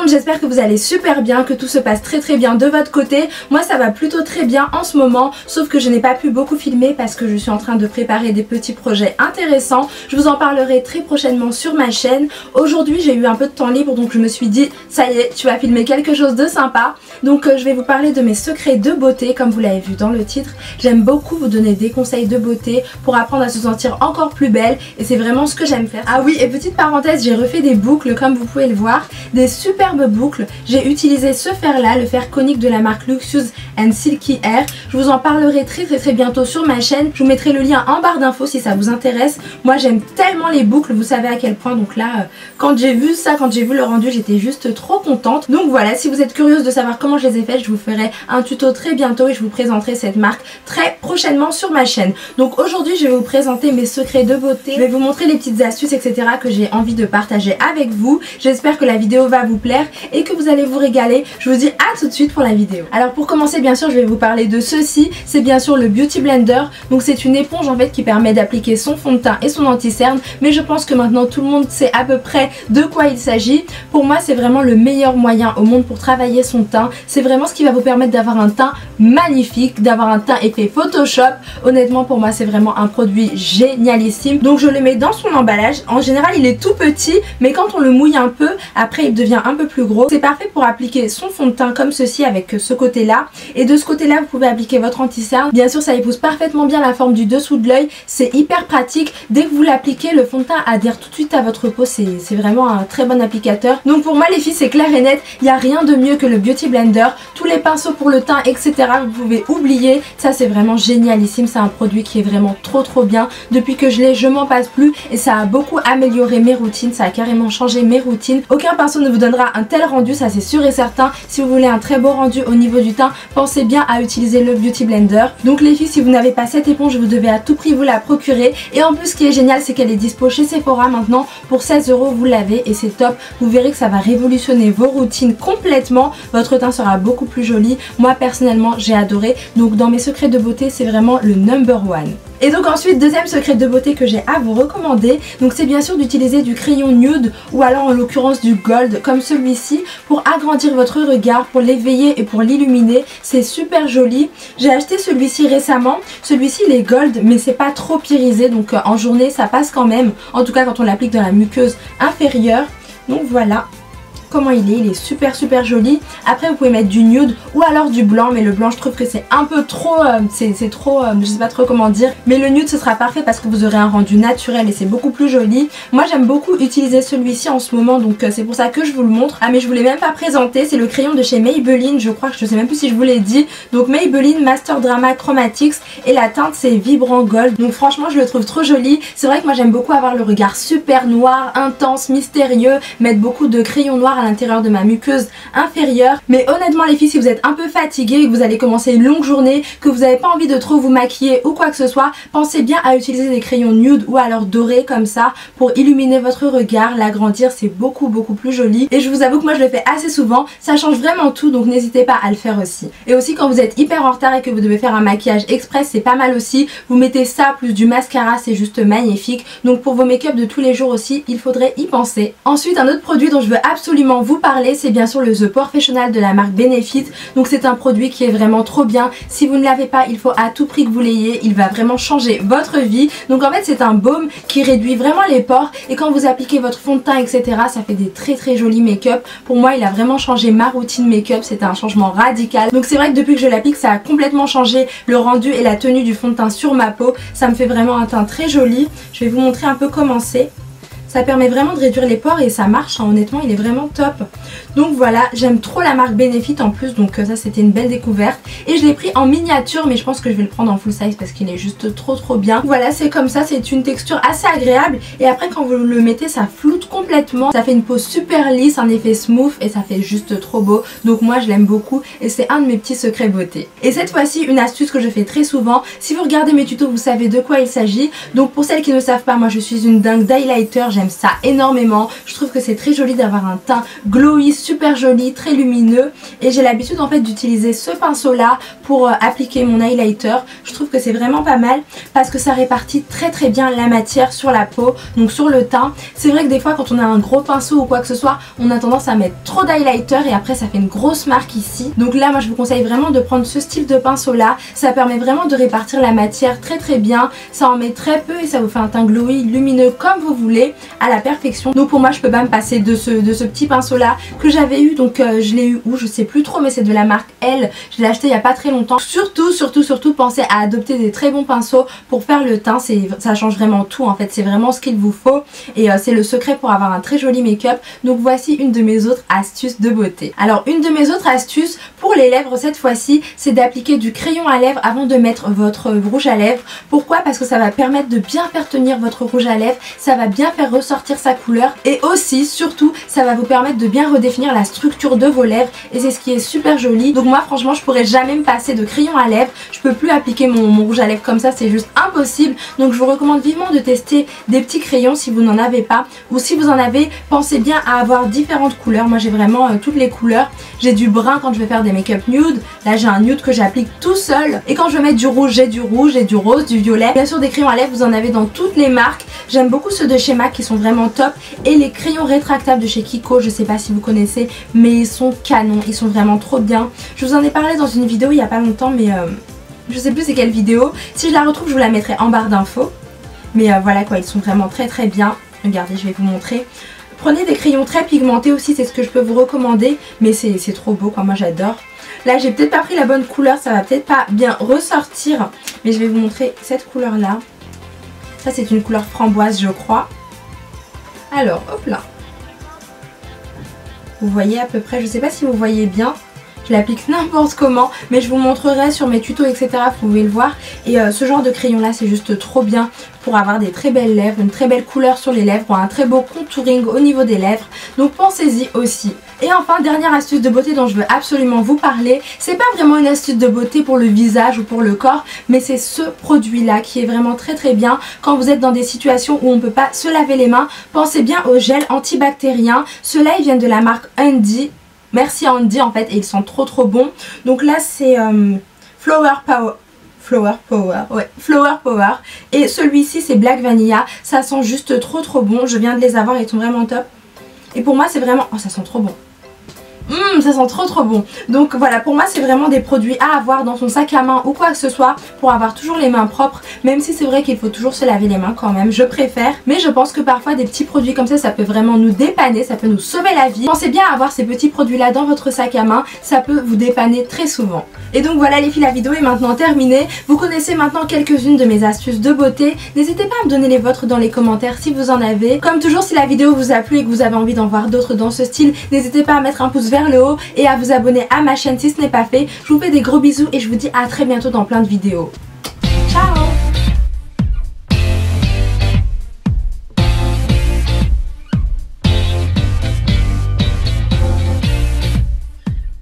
monde, j'espère que vous allez super bien, que tout se passe très bien de votre côté. Moi ça va plutôt très bien en ce moment, sauf que je n'ai pas pu beaucoup filmer parce que je suis en train de préparer des petits projets intéressants. Je vous en parlerai très prochainement sur ma chaîne. Aujourd'hui j'ai eu un peu de temps libre, donc je me suis dit ça y est, tu vas filmer quelque chose de sympa. Donc je vais vous parler de mes secrets de beauté, comme vous l'avez vu dans le titre. J'aime beaucoup vous donner des conseils de beauté pour apprendre à se sentir encore plus belle, et c'est vraiment ce que j'aime faire. Ah oui, et petite parenthèse, j'ai refait des boucles comme vous pouvez le voir, des superbes boucles. J'ai utilisé ce fer là, le fer conique de la marque Luxurious and Silky Hair. Je vous en parlerai très bientôt sur ma chaîne. Je vous mettrai le lien en barre d'infos si ça vous intéresse. Moi j'aime tellement les boucles, vous savez à quel point. Donc là quand j'ai vu ça, quand j'ai vu le rendu, j'étais juste trop contente. Donc voilà, si vous êtes curieuse de savoir comment je les ai faites, je vous ferai un tuto très bientôt et je vous présenterai cette marque très prochainement sur ma chaîne. Donc aujourd'hui je vais vous présenter mes secrets de beauté. Je vais vous montrer les petites astuces etc que j'ai envie de partager avec vous. J'espère que la vidéo va vous plaire et que vous allez vous régaler. Je vous dis à tout de suite pour la vidéo. Alors pour commencer, bien sûr je vais vous parler de ceci. C'est bien sûr le Beauty Blender. Donc c'est une éponge en fait qui permet d'appliquer son fond de teint et son anti-cerne, mais je pense que maintenant tout le monde sait à peu près de quoi il s'agit. Pour moi c'est vraiment le meilleur moyen au monde pour travailler son teint. C'est vraiment ce qui va vous permettre d'avoir un teint magnifique, d'avoir un teint effet Photoshop. Honnêtement pour moi c'est vraiment un produit génialissime. Donc je le mets dans son emballage. En général il est tout petit, mais quand on le mouille un peu, après il devient un peu plus gros. C'est parfait pour appliquer son fond de teint comme ceci avec ce côté là, et de ce côté là vous pouvez appliquer votre anti-cerne. Bien sûr ça épouse parfaitement bien la forme du dessous de l'œil, c'est hyper pratique. Dès que vous l'appliquez, le fond de teint adhère tout de suite à votre peau. C'est vraiment un très bon applicateur. Donc pour moi les filles c'est clair et net, il n'y a rien de mieux que le Beauty Blender. Tous les pinceaux pour le teint etc vous pouvez oublier, ça c'est vraiment génialissime. C'est un produit qui est vraiment trop bien. Depuis que je l'ai je m'en passe plus et ça a beaucoup amélioré mes routines, ça a carrément changé mes routines. Aucun pinceau ne vous donnera un tel rendu, ça c'est sûr et certain. Si vous voulez un très beau rendu au niveau du teint, pensez bien à utiliser le Beauty Blender. Donc les filles, si vous n'avez pas cette éponge, vous devez à tout prix vous la procurer. Et en plus ce qui est génial c'est qu'elle est dispo chez Sephora maintenant. Pour 16 € vous l'avez et c'est top. Vous verrez que ça va révolutionner vos routines complètement. Votre teint sera beaucoup plus joli. Moi personnellement j'ai adoré. Donc dans mes secrets de beauté c'est vraiment le number one. Et donc ensuite deuxième secret de beauté que j'ai à vous recommander, donc c'est bien sûr d'utiliser du crayon nude ou alors en l'occurrence du gold comme celui-ci pour agrandir votre regard, pour l'éveiller et pour l'illuminer. C'est super joli. J'ai acheté celui-ci récemment. Celui-ci il est gold mais c'est pas trop irisé, donc en journée ça passe quand même. En tout cas quand on l'applique dans la muqueuse inférieure. Donc voilà comment il est super joli. Après vous pouvez mettre du nude ou alors du blanc, mais le blanc je trouve que c'est un peu trop, c'est trop, je sais pas trop comment dire, mais le nude ce sera parfait parce que vous aurez un rendu naturel et c'est beaucoup plus joli. Moi j'aime beaucoup utiliser celui-ci en ce moment, donc c'est pour ça que je vous le montre. Ah mais je vous l'ai même pas présenté, c'est le crayon de chez Maybelline, je crois que je sais même plus si je vous l'ai dit. Donc Maybelline Master Drama Chromatics et la teinte c'est Vibrant Gold, donc franchement je le trouve trop joli. C'est vrai que moi j'aime beaucoup avoir le regard super noir, intense, mystérieux, mettre beaucoup de crayons noirs à l'intérieur de ma muqueuse inférieure. Mais honnêtement les filles, si vous êtes un peu fatiguées et que vous allez commencer une longue journée, que vous n'avez pas envie de trop vous maquiller ou quoi que ce soit, pensez bien à utiliser des crayons nude ou alors dorés comme ça pour illuminer votre regard, l'agrandir, c'est beaucoup plus joli. Et je vous avoue que moi je le fais assez souvent, ça change vraiment tout, donc n'hésitez pas à le faire aussi. Et aussi quand vous êtes hyper en retard et que vous devez faire un maquillage express, c'est pas mal aussi. Vous mettez ça plus du mascara, c'est juste magnifique. Donc pour vos make-up de tous les jours aussi, il faudrait y penser. Ensuite un autre produit dont je veux absolument vous parler, c'est bien sûr le The Professional de la marque Benefit. Donc c'est un produit qui est vraiment trop bien. Si vous ne l'avez pas, il faut à tout prix que vous l'ayez, il va vraiment changer votre vie. Donc en fait c'est un baume qui réduit vraiment les pores et quand vous appliquez votre fond de teint etc, ça fait des très jolis make-up. Pour moi il a vraiment changé ma routine make-up, c'était un changement radical. Donc c'est vrai que depuis que je l'applique ça a complètement changé le rendu et la tenue du fond de teint sur ma peau. Ça me fait vraiment un teint très joli. Je vais vous montrer un peu comment c'est. Ça permet vraiment de réduire les pores et ça marche, hein, honnêtement il est vraiment top. Donc voilà, j'aime trop la marque Benefit en plus, donc ça c'était une belle découverte. Et je l'ai pris en miniature mais je pense que je vais le prendre en full size parce qu'il est juste trop bien. Voilà, c'est comme ça, c'est une texture assez agréable et après quand vous le mettez ça floute complètement. Ça fait une peau super lisse, un effet smooth et ça fait juste trop beau. Donc moi je l'aime beaucoup et c'est un de mes petits secrets beauté. Et cette fois-ci une astuce que je fais très souvent, si vous regardez mes tutos vous savez de quoi il s'agit. Donc pour celles qui ne savent pas, moi je suis une dingue d'highlighter, j'aime j'aime ça énormément. Je trouve que c'est très joli d'avoir un teint glowy, super joli, très lumineux. Et j'ai l'habitude en fait d'utiliser ce pinceau là pour appliquer mon highlighter. Je trouve que c'est vraiment pas mal parce que ça répartit très bien la matière sur la peau, donc sur le teint. C'est vrai que des fois quand on a un gros pinceau ou quoi que ce soit, on a tendance à mettre trop d'highlighter et après ça fait une grosse marque ici. Donc là moi je vous conseille vraiment de prendre ce style de pinceau là. Ça permet vraiment de répartir la matière très bien. Ça en met très peu et ça vous fait un teint glowy, lumineux comme vous voulez, à la perfection. Donc pour moi je peux pas me passer de ce petit pinceau là que j'avais eu. Donc je l'ai eu où je sais plus trop, mais c'est de la marque Elle. Je l'ai acheté il y a pas très longtemps. Surtout pensez à adopter des très bons pinceaux pour faire le teint. Ça change vraiment tout en fait. C'est vraiment ce qu'il vous faut et c'est le secret pour avoir un très joli make-up. Donc voici une de mes autres astuces de beauté. Alors une de mes autres astuces pour les lèvres cette fois-ci, c'est d'appliquer du crayon à lèvres avant de mettre votre rouge à lèvres. Pourquoi? Parce que ça va permettre de bien faire tenir votre rouge à lèvres, ça va bien faire ressortir sa couleur et aussi surtout ça va vous permettre de bien redéfinir la structure de vos lèvres et c'est ce qui est super joli. Donc moi franchement je pourrais jamais me passer de crayon à lèvres, je peux plus appliquer mon rouge à lèvres comme ça, c'est juste impossible. Donc je vous recommande vivement de tester des petits crayons si vous n'en avez pas, ou si vous en avez, pensez bien à avoir différentes couleurs. Moi j'ai vraiment toutes les couleurs. J'ai du brun quand je vais faire des make-up nude, là j'ai un nude que j'applique tout seul, et quand je vais mettre du rouge, j'ai du rose, du violet. Bien sûr des crayons à lèvres vous en avez dans toutes les marques. J'aime beaucoup ceux de chez MAC qui sont vraiment top, et les crayons rétractables de chez Kiko, je sais pas si vous connaissez, mais ils sont canons, ils sont vraiment trop bien. Je vous en ai parlé dans une vidéo il y a pas longtemps, mais je sais plus c'est quelle vidéo. Si je la retrouve je vous la mettrai en barre d'infos. Mais voilà quoi, ils sont vraiment très bien. Regardez, je vais vous montrer. Prenez des crayons très pigmentés aussi, c'est ce que je peux vous recommander, mais c'est trop beau quoi, moi j'adore. Là j'ai peut-être pas pris la bonne couleur, ça va peut-être pas bien ressortir, mais je vais vous montrer cette couleur là. Ça c'est une couleur framboise je crois. Alors hop là. Vous voyez à peu près, je sais pas si vous voyez bien. Je l'applique n'importe comment, mais je vous montrerai sur mes tutos etc, vous pouvez le voir. Et ce genre de crayon là c'est juste trop bien pour avoir des très belles lèvres, une très belle couleur sur les lèvres, pour un très beau contouring au niveau des lèvres. Donc pensez-y aussi. Et enfin, dernière astuce de beauté dont je veux absolument vous parler, c'est pas vraiment une astuce de beauté pour le visage ou pour le corps, mais c'est ce produit là qui est vraiment très bien quand vous êtes dans des situations où on peut pas se laver les mains. Pensez bien au gel antibactérien. Ceux-là ils viennent de la marque Handy. Merci Handy en fait, et ils sont trop bons. Donc là c'est Flower Power. Et celui-ci c'est Black Vanilla. Ça sent juste trop bon. Je viens de les avoir, ils sont vraiment top. Et pour moi c'est vraiment... Oh ça sent trop bon. Ça sent trop bon. Donc voilà, pour moi c'est vraiment des produits à avoir dans son sac à main ou quoi que ce soit pour avoir toujours les mains propres, même si c'est vrai qu'il faut toujours se laver les mains quand même, je préfère. Mais je pense que parfois des petits produits comme ça peut vraiment nous dépanner, ça peut nous sauver la vie. Pensez bien à avoir ces petits produits là dans votre sac à main, ça peut vous dépanner très souvent. Et donc voilà les filles, la vidéo est maintenant terminée. Vous connaissez maintenant quelques-unes de mes astuces de beauté. N'hésitez pas à me donner les vôtres dans les commentaires si vous en avez. Comme toujours, si la vidéo vous a plu et que vous avez envie d'en voir d'autres dans ce style, n'hésitez pas à mettre un pouce vers le haut et à vous abonner à ma chaîne si ce n'est pas fait. Je vous fais des gros bisous et je vous dis à très bientôt dans plein de vidéos. Ciao!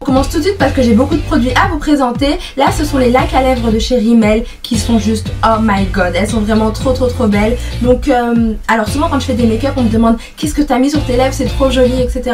On commence tout de suite parce que j'ai beaucoup de produits à vous présenter. Là ce sont les lacs à lèvres de chez Rimmel qui sont juste oh my god, elles sont vraiment trop belles. Donc alors souvent quand je fais des make-up on me demande qu'est-ce que t'as mis sur tes lèvres, c'est trop joli etc.